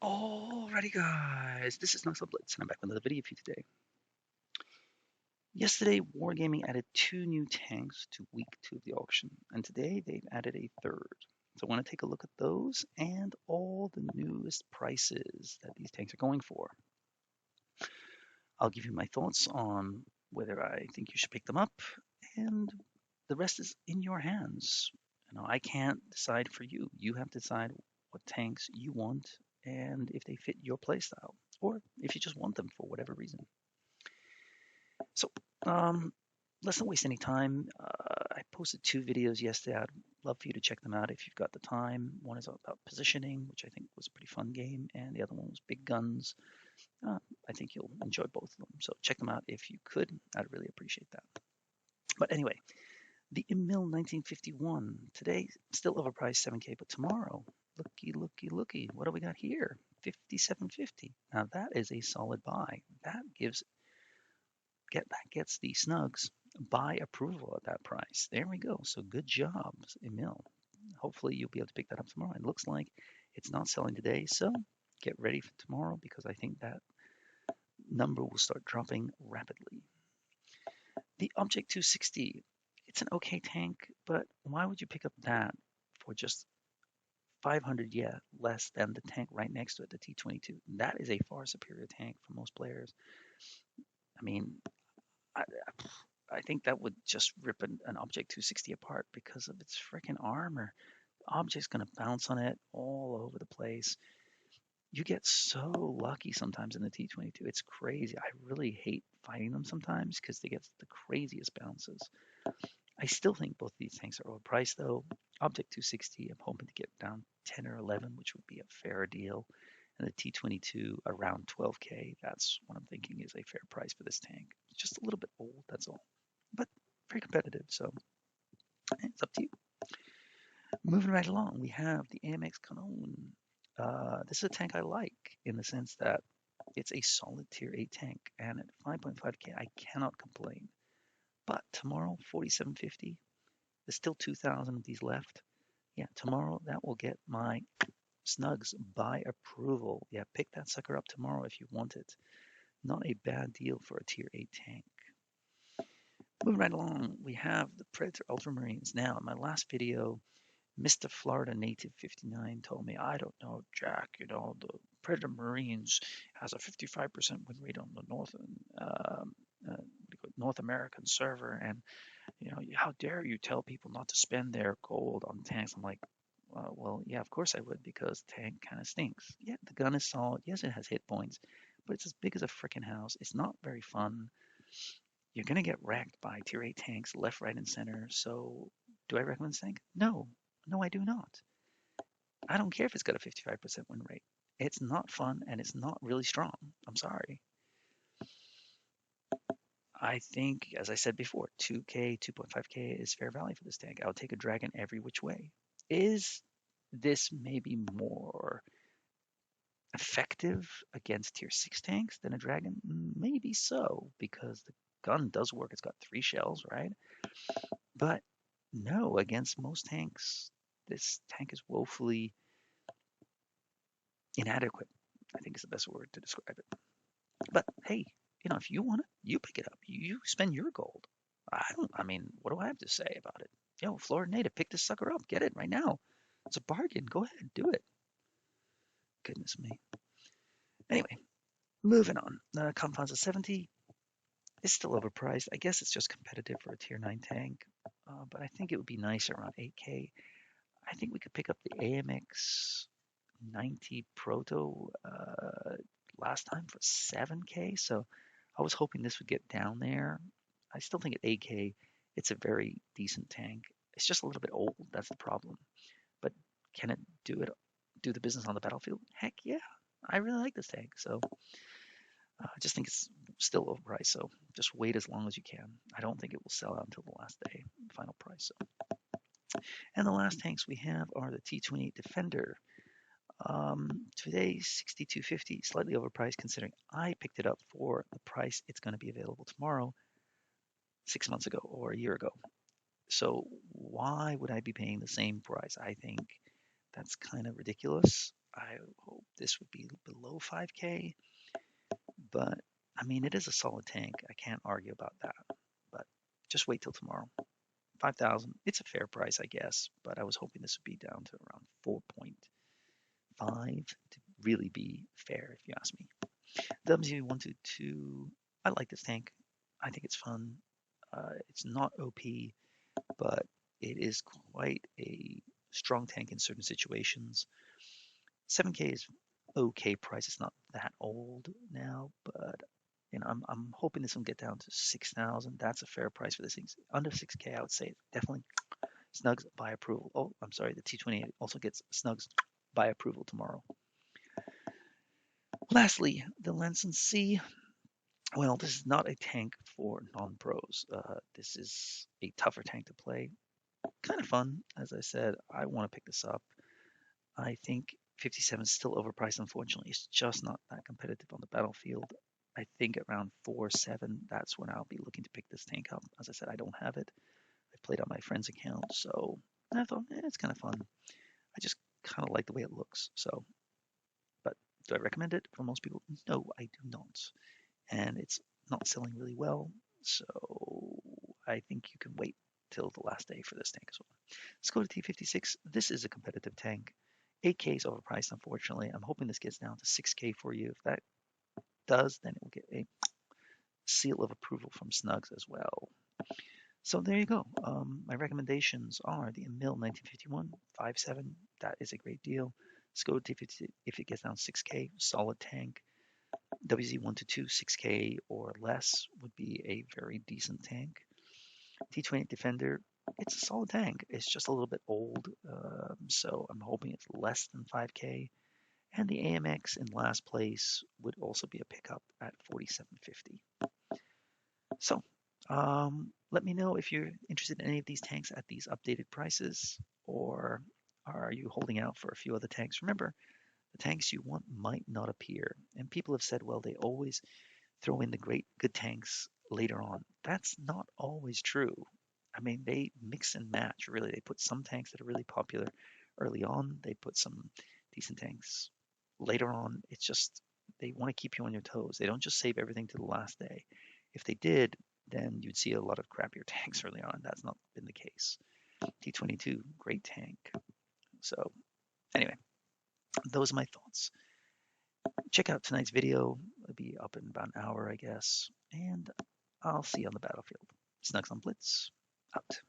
Alrighty guys, this is snugsonblitz and I'm back with another video for you today. Yesterday, Wargaming added 2 new tanks to week 2 of the auction, and today they've added a third. So I want to take a look at those and all the newest prices that these tanks are going for. I'll give you my thoughts on whether I think you should pick them up, and the rest is in your hands. I can't decide for you. You have to decide what tanks you want and if they fit your playstyle, or if you just want them for whatever reason. So, let's not waste any time. I posted 2 videos yesterday. I'd love for you to check them out if you've got the time. One is about positioning, which I think was a pretty fun game, and the other one was big guns. I think you'll enjoy both of them. So check them out if you could. I'd really appreciate that. But anyway, the Emil 1951 today still overpriced 7K, but tomorrow, looky, what do we got here? 5750. Now that is a solid buy. That gets the Snugs buy approval at that price. There we go. So good job, Emil. Hopefully you'll be able to pick that up tomorrow. It looks like it's not selling today, so get ready for tomorrow because I think that number will start dropping rapidly. The Object 260, it's an okay tank, but why would you pick up that for just 500 less than the tank right next to it, the T22? That is a far superior tank for most players. I mean, I, I think that would just rip an Object 260 apart because of its freaking armor. The object's going to bounce on it all over the place. You get so lucky sometimes in the T22. It's crazy. I really hate fighting them sometimes because they get the craziest bounces. I still think both of these tanks are overpriced though. Object 260, I'm hoping to get down 10 or 11, which would be a fair deal. And the T22 around 12K, that's what I'm thinking is a fair price for this tank. It's just a little bit old, that's all. But very competitive, so it's up to you. Moving right along, we have the AMX Canon. This is a tank I like in the sense that it's a solid tier 8 tank, and at 5.5K, I cannot complain. But tomorrow, 4750, there's still 2,000 of these left. Yeah, tomorrow that will get my Snugs buy approval. Yeah, pick that sucker up tomorrow if you want it. Not a bad deal for a tier 8 tank. Moving right along, we have the Predator Ultramarines. Now, in my last video, Mr. Florida Native 59 told me, I don't know, Jack, the Predator Marines has a 55% win rate on the North American server, and how dare you tell people not to spend their gold on tanks? I'm like, well, yeah, of course I would because tank kind of stinks. Yeah, the gun is solid. Yes, it has hit points, but it's as big as a freaking house. It's not very fun. You're gonna get wrecked by tier 8 tanks left, right, and center. So, do I recommend this tank? No, no, I do not. I don't care if it's got a 55% win rate. It's not fun and it's not really strong. I'm sorry. I think, as I said before, 2K, 2.5K is fair value for this tank. I would take a dragon every which way. Is this maybe more effective against tier 6 tanks than a dragon? Maybe so, because the gun does work. It's got 3 shells, right? But no, against most tanks, this tank is woefully inadequate, I think is the best word to describe it. But hey, if you want it, you pick it up. You spend your gold. What do I have to say about it? Florida native, pick this sucker up. Get it right now. It's a bargain. Go ahead, do it. Goodness me. Anyway, moving on. Compounds of 70 is still overpriced. I guess it's just competitive for a tier 9 tank, but I think it would be nice around 8K. I think we could pick up the AMX 90 Proto last time for 7K, so I was hoping this would get down there. I still think at 8K, it's a very decent tank. It's just a little bit old. That's the problem. But can it do the business on the battlefield? Heck yeah. I really like this tank. So I just think it's still overpriced. So just wait as long as you can. I don't think it will sell out until the last day, final price. So. And the last tanks we have are the T28 Defender. Today, 62.50, slightly overpriced considering I picked it up for the price it's going to be available tomorrow, 6 months ago or a year ago. So why would I be paying the same price? I think that's kind of ridiculous. I hope this would be below 5K, but I mean, it is a solid tank. I can't argue about that. But just wait till tomorrow. 5,000. It's a fair price, I guess, but I was hoping this would be down to around 4.5 to really be fair, if you ask me. WZ122. I like this tank. I think it's fun. It's not OP, but it is quite a strong tank in certain situations. 7K is okay price. It's not that old now, but I'm hoping this will get down to 6,000. That's a fair price for this thing. Under 6K, I would say definitely Snugs by approval. Oh, I'm sorry, the T28 also gets Snugs by approval tomorrow. Lastly, the Lanson C. Well, this is not a tank for non-pros. This is a tougher tank to play. Kind of fun, as I said. I want to pick this up. I think 57 is still overpriced, unfortunately. It's just not that competitive on the battlefield. I think around 4.7, that's when I'll be looking to pick this tank up. As I said, I don't have it. I played on my friend's account, so I thought, it's kind of fun. I just kind of like the way it looks. So, but do I recommend it for most people? No, I do not. And it's not selling really well, so I think you can wait till the last day for this tank as well. Let's go to T56. This is a competitive tank. 8K is overpriced, unfortunately. I'm hoping this gets down to 6K for you. If that does, then it will get a seal of approval from Snugs as well. So there you go. My recommendations are the Emil 1951 5.7. That is a great deal. Let's go to T50 if it gets down 6K, solid tank. WZ122 6K or less would be a very decent tank. T28 Defender, it's a solid tank. It's just a little bit old, so I'm hoping it's less than 5K. And the AMX in last place would also be a pickup at 47.50. So let me know if you're interested in any of these tanks at these updated prices, or are you holding out for a few other tanks? Remember, the tanks you want might not appear. And people have said, well, they always throw in the good tanks later on. That's not always true. I mean, they mix and match, really. They put some tanks that are really popular early on. They put some decent tanks later on. It's just they want to keep you on your toes. They don't just save everything to the last day. If they did, then you'd see a lot of crappier tanks early on. That's not been the case. T22, great tank. So anyway, those are my thoughts. Check out tonight's video. It'll be up in about an hour, I guess. And I'll see you on the battlefield. Snugs on Blitz, out.